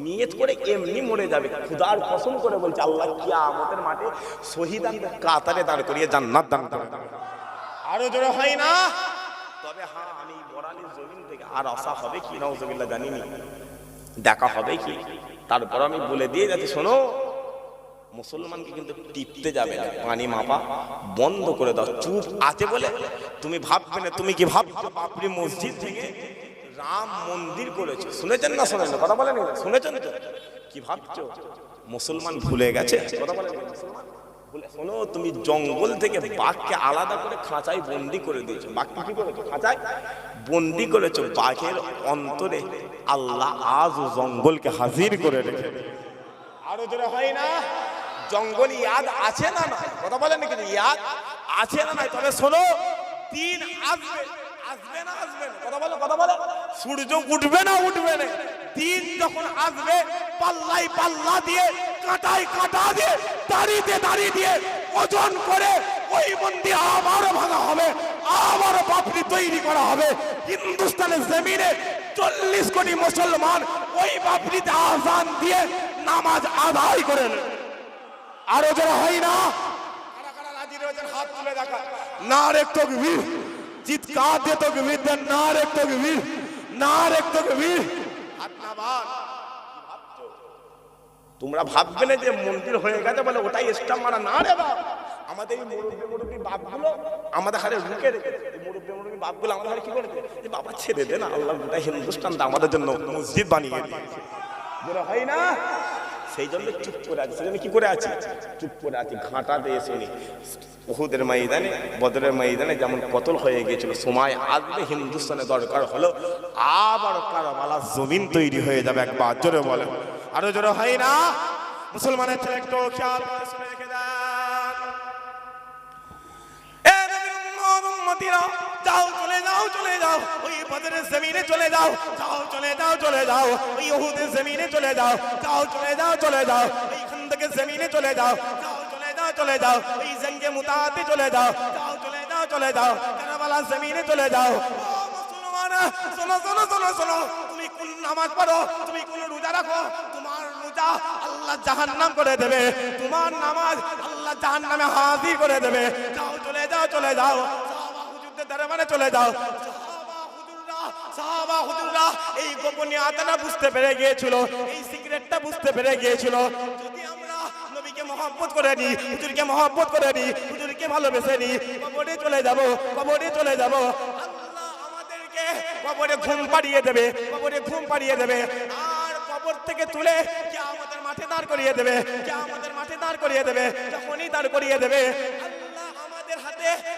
Speaker 1: নিয়ত করে এমনি মরে যাবে খোদার কসম করে বলছে আল্লাহ কিয়ামতের মাঠে শহীদানদের কাতারে দাঁড় করিয়ে জান্নাত দান করে আরো জোরে হয় না তবে হ্যাঁ আমি বরানির জমিন থেকে আর আশা হবে কি নাউজুবিল্লাহ জানিনি দেখা হবে কি তারপর আমি বলে দিয়ে যাচ্ছি শোনো মুসলমানকে কিন্তু টিপতে যাবে না পানি মাপা বন্ধ করে দাও চুপ আছে বলে তুমি ভাববে না তুমি কি ভাবছো বাবরি মসজিদ থেকে রাম মন্দির করেছে, শুনেছেন না শোনেন না? কথা বলেন, শুনেছেন তো? কি ভাবছো মুসলমান ভুলে গেছে? কথা বলেন মুসলমান ভুলে? শোনো, তুমি জঙ্গল থেকে বাঘকে আলাদা করে খাঁচায় বন্দি করে দিয়েছো। বাঘকে কি করেছো? খাঁচায় বন্দি করেছো। বাঘের অন্তরে আল্লাহ আজ জঙ্গলকে হাজির করে রেখে। আরো জোরে হয় না? জঙ্গল ইয়াদ আছে না না? কথা বলেন না? কিন্তু ইয়াদ আছে না নাই? তবে শোনো, দিন আসবে, আসবে না আসবে না? কথা বলো, কথা বলো। সূর্য উঠবে না উঠবে না? দিন যখন আসবে, পাল্লাই পাল্লা দিয়ে, কাঁটায় কাঁটা দিয়ে, দাড়িতে দাড়ি দিয়ে ওজন করে ওই মন্দির আবারও ভাঙা হবে, আবারও বাবরি তৈরি করা হবে। হিন্দুস্তানের জমিনে 40 কোটি মুসলমান ওই বাবরিতে আজান দিয়ে নামাজ আদায় করেন। আরো যারা হয় না? কারা কারা রাজি রয়েছেন হাত তুলে দেখা। নারে তাকবীর, চিৎকার দিয়ে তাকবীর দেন। নারে তাকবীর, নারে তাকবীর। হাত না বাদ। কি ভাবছো? তোমরা ভাববে না যে মন্দির হয়ে গেছে বলে ওটাই স্টাম্প মারা? না রে বাপ, আমাদের এই মুরব্বী বাপগুলো আমাদের হারে রুকে রেখেছে। এই মুরব্বী বাপগুলো আমাদের হারে কি করেছে? যে বাবা ছেড়ে দে না, আল্লাহ গোটা হিন্দুস্তানটা আমাদের জন্য মসজিদ বানিয়ে দিয়েছে। বলে হয় না? সেই জন্য চুপ করে আছে। সেই জন্য কি করে আছে? চুপ করে আছে। ঘাঁটা দিয়ে শুনি উহুদের ময়দানে, বদরের ময়দানে যেমন কতল হয়ে গিয়েছিল, সময় আসবে হিন্দুস্তানে দরকার হলো আবার কারবালা জমিন তৈরি হয়ে যাবে। একবার জোরে বলে, আরো জোরে হয় না? মুসলমানের ছেলে একটু খেয়াল করে শুনে রেখে দেন। যাও চলে যাও, চলে যাও ওই বদরের জমিনে চলে যাও, যাও চলে যাও, চলে যাও ওই উহুদের জমিনে চলে যাও, যাও চলে যাও, চলে যাও ওই খান্দকের জমিনে চলে যাও, যাও চলে যাও, চলে যাও ওই জঙ্গে মুতাতে চলে যাও, যাও চলে যাও, চলে যাও কারবালার জমিনে চলে যাও। ও মুসলমান, শোনো শোনো শোনো শোনো, তুমি কোন নামাজ পড়ো, তুমি কোন রোজা রাখো, তোমার রোজা আল্লাহ জাহান্নাম করে দেবে, তোমার নামাজ আল্লাহ জাহান্নামে হাজির করে দেবে। যাও চলে যাও, চলে যাও দরবারে চলে যাও। সাহাবা হুজুররা এই গোপনীয়তাটা বুঝতে পেরে গিয়েছিল, এই সিক্রেটটা বুঝতে পেরে গিয়েছিল। যদি আমরা নবীকে মহব্বত করে নিই, হুজুরকে মহব্বত করে নিই, হুজুরকে ভালোবেসে নিই, কবরে চলে যাব, কবরে চলে যাব, আল্লাহ আমাদেরকে কবরে ঘুম পাড়িয়ে দেবে, কবরে ঘুম পাড়িয়ে দেবে। আর কবর থেকে তুলে কিয়ামতের মাঠে দাঁড় করিয়ে দেবে, কিয়ামতের মাঠে দাঁড় করিয়ে দেবে। যখনই দাঁড় করিয়ে দেবে,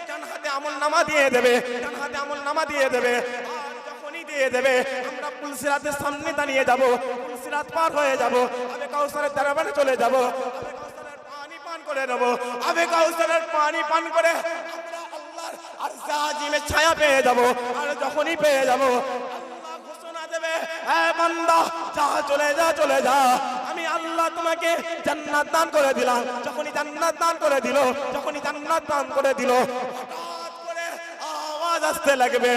Speaker 1: ডান হাতে আমল নামা দিয়ে দেবে, ডান হাতে আমল নামা দিয়ে দেবে। আর যখনই দিয়ে দেবে, আমরা পুলসিরাতের সামনে দাঁড়িয়ে যাব, পুলসিরাত পার হয়ে যাব, আবে কাউসারের দরবারে চলে যাব, আবে কাউসারের পানি পান করে নেব, আবে কাউসারের পানি পান করে আমরা আল্লাহর আরশে আজিমের ছায়া পেয়ে যাব। আর যখনই পেয়ে যাব, আল্লাহ ঘোষণা দেবে, হে বান্দা যা, চলে যা, চলে যা, আমি আল্লাহ তোমাকে জান্নাত দান করে দিলাম। যখনই জান্নাত দান করে দিল, যখনই জান্নাত দান করে দিল, হঠাৎ করে আওয়াজ আসতে লাগবে,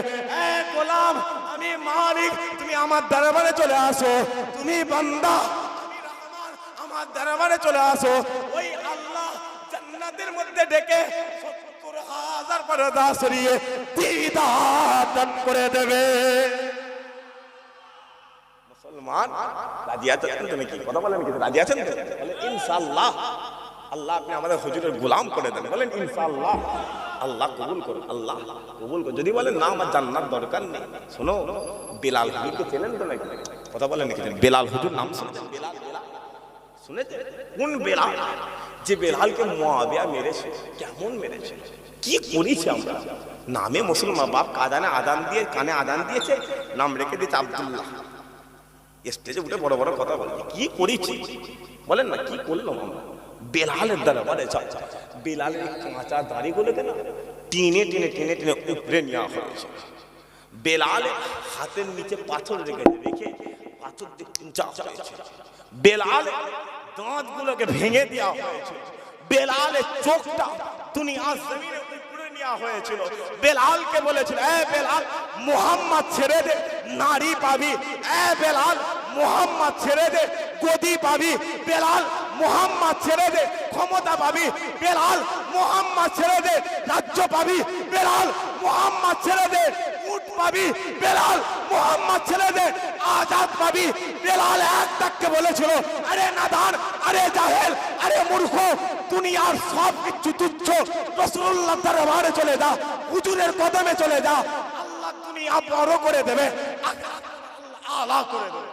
Speaker 1: এ গোলাম, আমি মালিক, তুমি আমার দরবারে চলে আসো, তুমি বান্দা, আমি রহমান, আমার দরবারে চলে আসো। ওই আল্লাহ জান্নাতের মধ্যে ডেকে 70,000 পর্দা সরিয়ে দিদার দান করে দেবে। মুসলমান রাজি আছেন তো নাকি? কথা বলেন, কিন্তু রাজি আছেন তো? বলেন ইনশাআল্লাহ। আল্লাহ আপনি আমাদের হুজুরের গোলাম করে দেন। বলেন ইনশাআল্লাহ। আল্লাহ কবুল করুন, আল্লাহ কবুল করুন। যদি বলেন না আমার জান্নাত দরকার নেই, শোনো, বেলাল হুজুরকে চেনেন তো নাকি? কথা বলেন নাকি? বেলাল হুজুর নাম শুনেছেন? বেলাল, বেলাল শুনেছেন? কোন বেলাল? যে বেলালকে মুয়াবিয়া মেরেছে। কেমন মেরেছে, কি করেছে আমরা? নামে মুসলমান, বাপ কাদানে আদান দিয়ে, কানে আদান দিয়েছে, নাম রেখে দিয়েছে আব্দুল্লাহ। স্টেজে উঠে বড় বড় কথা বলে, কি করেছি বলেন না? কি করলাম আমরা? বেলালের দরবারে বেলালের কাঁচা দাড়িগুলোকে না টেনে টেনে টেনে টেনে উপরে নেওয়া হয়েছে। বেলাল হাতের নিচে পাথর রেখে পাথর দিয়ে উঁচা হয়েছে। বেলাল দাঁতগুলোকে ভেঙে দেওয়া হয়েছে। বেলালের চোখটা দুনিয়ার জমিনে উপরে নেওয়া হয়েছিল। বেলালকে বলেছিল, এ বেলাল, মুহাম্মদ ছেড়ে দে, নারী পাবি। এ বেলাল, মুহাম্মদ ছেড়ে দে, গদি পাবি। বেলাল, মুহাম্মদ ছেড়ে দে, ক্ষমতা পাবি। বেলাল, মুহাম্মদ ছেড়ে দে, রাজ্য পাবি। বেলাল, মুহাম্মদ ছেড়ে দে, উট পাবি। বেলাল, মুহাম্মদ ছেড়ে দে, আজাদ পাবি। বেলাল এক ডাককে বলেছিল, আরে নাদান, আরে জাহেল, আরে মূর্খ, দুনিয়ার সব কিছু তুচ্ছ, রাসূলুল্লাহ দরবারে চলে যা, হুজুরের কদমে চলে যা, আল্লাহ দুনিয়া বড় করে দেবে, আখিরাত আলা করে দেবে।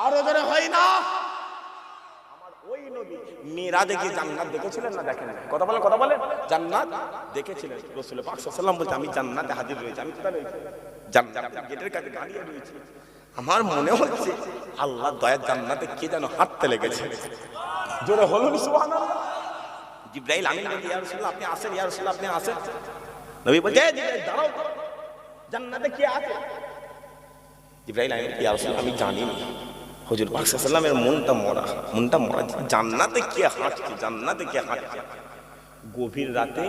Speaker 1: আরো জোরে হয় না? আমার ওই নবী মিরাজে গিয়ে জান্নাত দেখেছিলেন না দেখেন? কথা বলেন, কথা বলেন। জান্নাত দেখেছিলেন। রাসূল পাক সাল্লাল্লাহু আলাইহি ওয়াসাল্লাম বলতে আমি জান্নাতে হাজির রয়েছি। আমি কোথায় রয়েছি? জান্নাতের গেটের কাছে দাঁড়িয়ে রয়েছি। আমার মনে হচ্ছে আল্লাহ দয়ার জান্নাতে কে যেন হাঁটতে লেগেছে। জোরে বলুন সুবহানাল্লাহ। জিবরাইল আমিন বলতে ইয়া রাসূলুল্লাহ আপনি আসেন, ইয়া রাসূলুল্লাহ আপনি আসেন। নবী বলছে এই জিবরাইল দাঁড়াও, জান্নাতে কে আছে? জিবরাইল আমিন ইয়া রাসূলুল্লাহ আমি জানি না। হুজুর পাক সাল্লাল্লাহু আলাইহি ওয়াসাল্লামের মনটা মরা জান্নাতে কে হাঁটছে, জান্নাতে কে হাঁটছে। গভীর রাতে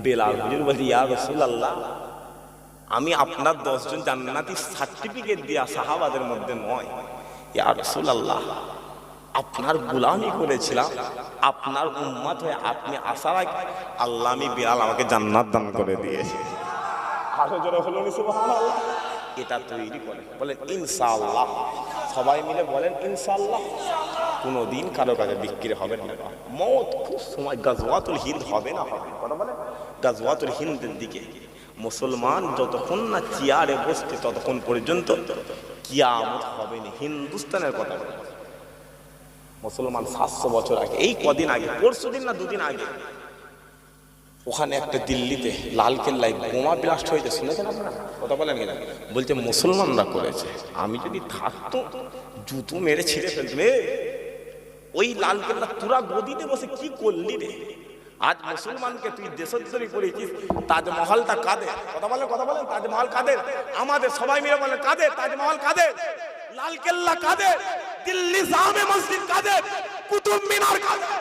Speaker 1: বেলাল হুজুর বলছে ইয়া রাসূলুল্লাহ আমি আপনার 10 জন জান্নাতি সার্টিফিকেট দিয়া সাহাবাদের মধ্যে নয়। ইয়া রাসূলুল্লাহ আপনার গোলামি করেছিলাম, আপনার উম্মত হয়ে আপনি আসার আগে আল্লাহ আমি বেলাল আমাকে জান্নাত দান করে দিয়েছে। আরো জোরে বলুন সুবহানাল্লাহ। এটা তৈরি করে বলেন ইনশাআল্লাহ। সবাই মিলে বলেন ইনশাআল্লাহ। কোনোদিন কারো কাছে বিক্রি হবে না। মওত খুব সময় গাজওয়াতুল হিন্দ হবে না হবে। কথা বলেন গাজওয়াতুল হিন্দের দিকে মুসলমান যতক্ষণ না চেয়ারে বসছে ততক্ষণ পর্যন্ত কিয়ামত হবে না। হিন্দুস্তানের কথা বলে মুসলমান 700 বছর আগে, এই কদিন আগে, পরশুদিন না দুদিন আগে, ওখানে একটা দিল্লিতে লাল কেল্লায় বোমা ব্লাস্ট হয়েছে, শুনেছেন আপনারা? কথা বলেন কিনা? বলছে মুসলমানরা করেছে। আমি যদি থাকতো জুতো মেরে ছিঁড়ে ফেলতাম। ওই লাল কেল্লা তোরা গদিতে বসে কি করলি রে? আজ মুসলমানকে তুই দেশদ্রোহী করেছিস। তাজমহলটা কাদের? কথা বলেন, কথা বলেন। তাজমহল কাদের? আমাদের। সবাই মিলে বলেন কাদের? তাজমহল কাদের? লাল কেল্লা কাদের? দিল্লি জামে মসজিদ কাদের? কুতুব মিনার কাদের?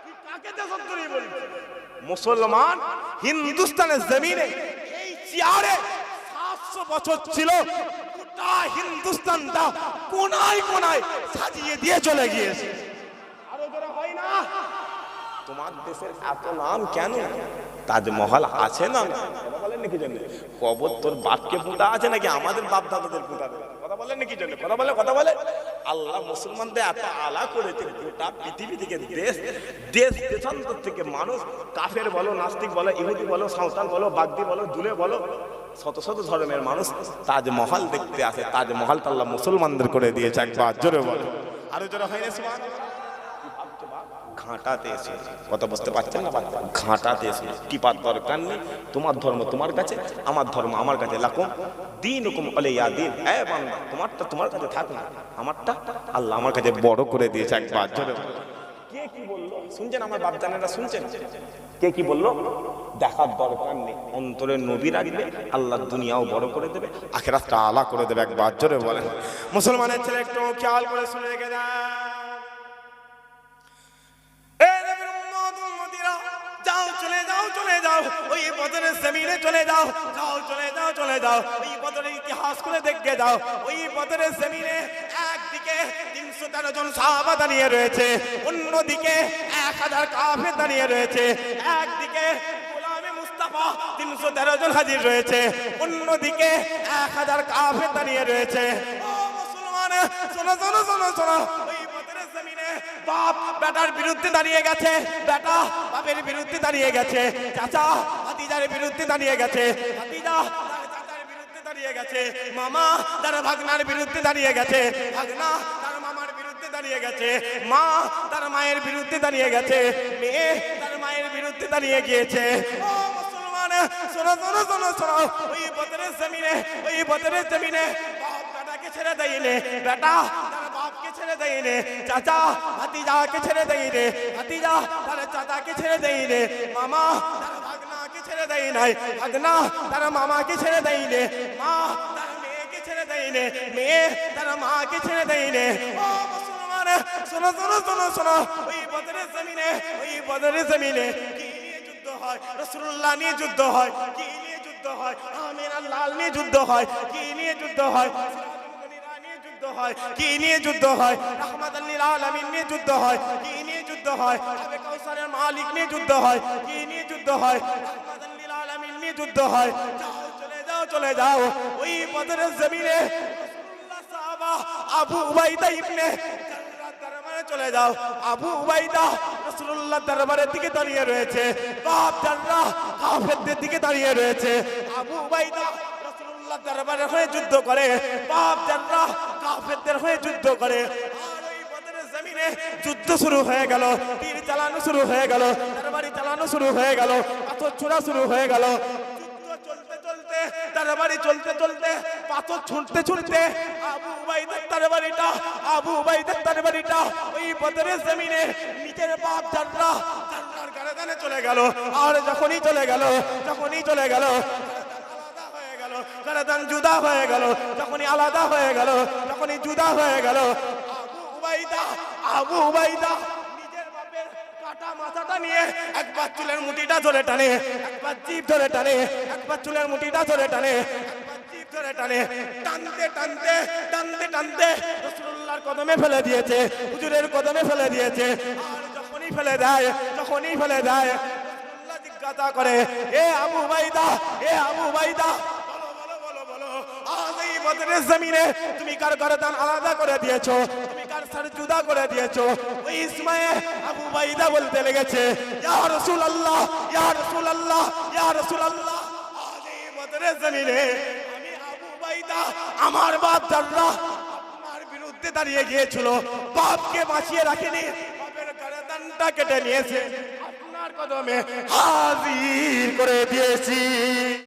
Speaker 1: তুই কাকে দেশদ্রোহী বলছিস? মুসলমান হিন্দুস্তানের জমিনে এই চেয়ারে 700 বছর ছিল। গোটা হিন্দুস্তানটা কোনায় কোনায় সাজিয়ে দিয়ে চলে গিয়েছে। আরো জোরে হয় না? তোমার দেশের এত নাম কেন? তাজমহল আছে না? কথা বলেন নাকি জন্য? কবর তোর বাপকে পুঁতা আছে নাকি আমাদের বাপ দাদাদের পুঁতা? কথা বলেন নাকি জন্য? কথা বলে, কথা বলে। আল্লাহ মুসলমানদের এত আলা করেছে গোটা পৃথিবী থেকে দেশ দেশান্তর থেকে মানুষ, কাফের বলো, নাস্তিক বলো, ইহুদি বলো, সাঁওতাল বলো, বাগদি বলো, জুলে বলো, শত শত ধর্মের মানুষ তাজমহল দেখতে আসে। তাজমহলটা আল্লাহ মুসলমানদের করে দিয়েছে। একবার জোরে বলো। আরো জোরে হয় না? ঘাটাতে এসে কথা বুঝতে পারছেন না? ঘাটাতে এসে টিপার দরকার নেই। তোমার ধর্ম তোমার কাছে, আমার ধর্ম আমার কাছে। লাকুম দীনুকুম ওয়ালিয়া দীন। এ বান্দা তোমারটা তোমার কাছে থাক না, আমারটা আল্লাহ আমার কাছে বড় করে দিয়েছে। একবার জোরে বলো। কে কি বললো শুনছেন? আমার বাপজানেরা শুনছেন? কে কি বললো দেখার দরকার নেই। অন্তরে নবী রাখবে, আল্লাহ দুনিয়াও বড় করে দেবে, আখিরাতটা আলা করে দেবে। একবার জোরে বলেন। মুসলমানের ছেলে একটু খেয়াল করে শুনে রেখে যান। যাও চলে যাও, চলে যাও ওই বদরের জমিনে চলে যাও, যাও চলে যাও, চলে যাও ওই বদরের ইতিহাস করে দেখে যাও। ওই বদরের জমিনে একদিকে 313 জন সাহাবা দাঁড়িয়ে রয়েছে, অন্যদিকে 1000 কাফের দাঁড়িয়ে রয়েছে। একদিকে গোলামে মুস্তাফা 313 জন হাজির রয়েছে, অন্যদিকে 1000 কাফের দাঁড়িয়ে রয়েছে। ও মুসলমান শোনো শোনো শোনো শোনো, ওই বদরের জমিনে বাপ বেটার বিরুদ্ধে দাঁড়িয়ে গেছে, বেটা বাপের বিরুদ্ধে দাঁড়িয়ে গেছে, চাচা ভাতিজার বিরুদ্ধে দাঁড়িয়ে গেছে, ভাতিজা তার চাচার বিরুদ্ধে দাঁড়িয়ে গেছে, মামা তার ভাগনার বিরুদ্ধে দাঁড়িয়ে গেছে, ভাগনা তার মামার বিরুদ্ধে দাঁড়িয়ে গেছে, মা তার মায়ের বিরুদ্ধে দাঁড়িয়ে গেছে, মেয়ে তার মায়ের বিরুদ্ধে দাঁড়িয়ে গিয়েছে। ও মুসলমান শোনো শোনো শোনো শোনো, ওই বদরের জমিনে, ওই বদরের জমিনে বাপ বেটাকে ছেড়ে দেয়নি, বেটা তার বাপকে ছেড়ে দেয়নি, চাচা ভাতিজাকে ছেড়ে দেয়নি, ভাতিজা তার চাচাকে ছেড়ে দেয়নি, মামা তার ভাগনাকে ছেড়ে দেয় নাই, ভাগনা তার মামাকে ছেড়ে দেয়নি, মা তার মেয়েকে ছেড়ে দেয়নি, মেয়ে তার মাকে ছেড়ে দেয়নি। ও মুসলমান শোনো শোনো শোনো শোনো, ওই বদরের জমিনে, ওই বদরের জমিনে কি নিয়ে যুদ্ধ হয়? রাসূলুল্লাহ নিয়ে যুদ্ধ হয়। কি নিয়ে যুদ্ধ হয়? আমিনা লাল নিয়ে যুদ্ধ হয়। কি নিয়ে যুদ্ধ হয়? হয় কি নিয়ে যুদ্ধ হয়? রাহমাতাল লিল আলামিন নিয়ে যুদ্ধ হয়। কি নিয়ে যুদ্ধ হয়? আবে কাউসারের মালিক নিয়ে যুদ্ধ হয়। কি নিয়ে যুদ্ধ হয়? রাহমাতাল লিল আলামিন নিয়ে যুদ্ধ হয়। যাও চলে যাও, চলে যাও ওই বদরের জমিনে রাসূলুল্লাহ সাহাবা আবু উবাইদা ইবনে জাররাহ দরবারে চলে যাও। আবু উবাইদা রাসূলুল্লাহ দরবারের দিকে দাঁড়িয়ে রয়েছে, বাপ জাররাহ কাফেরদের দিকে দাঁড়িয়ে রয়েছে। আবু উবাইদা রাসূলুল্লাহ দরবারে হয়ে যুদ্ধ করে, বাপ জাররা কাফেরদের হয়ে যুদ্ধ করে। আর ওই বদরের জমিনে যুদ্ধ শুরু হয়ে গেল, তীর চালানো শুরু হয়ে গেল, তরবারি চালানো শুরু হয়ে গেল, পাথর ছোড়া শুরু হয়ে গেল। যুদ্ধ চলতে চলতে, তরবারি চলতে চলতে, পাথর ছুঁড়তে ছুঁড়তে আবু উবাইদার তরবারিটা ওই বদরের জমিনে নিজের বাপ জাররার গর্দানে চলে গেল। আর যখনই চলে গেল আলাদা হয়ে গেল, গর্দান জুদা হয়ে গেল, যখনই আলাদা হয়ে গেল, যখনই জুদা হয়ে গেল, আবু উবাইদা নিজের বাপের কাটা মাথাটা নিয়ে একবার চুলের মুঠিটা ধরে টানে, একবার জিভ ধরে টানে, একবার চুলের মুঠিটা ধরে টানে, একবার জিভ ধরে টানে, টানতে টানতে টানতে টানতে রাসূলুল্লাহর কদমে ফেলে দিয়েছে, হুজুরের কদমে ফেলে দিয়েছে। আর যখনই ফেলে দেয় রাসূলুল্লাহ জিজ্ঞাসা করে, এ আবু উবাইদা, বলো বলো বলো বলো, আজ এই বদরের জমিনে তুমি কার গর্দান আলাদা করে দিয়েছো, তুমি কার সর জুদা করে দিয়েছো? ওই সময়ে আবু উবাইদা বলতে লেগেছে, ইয়া রাসূলুল্লাহ, ইয়া রাসূলুল্লাহ, ইয়া রাসূলুল্লাহ, আজ এই বদরের জমিনে আমি আবু উবাইদা, আমার বাপ জাররা আপনার বিরুদ্ধে দাঁড়িয়ে গিয়েছিল, বাপকে বাঁচিয়ে রাখেনি, বাপের গর্দানটা কেটে নিয়েছে, আপনার কদমে হাজির করে দিয়েছি।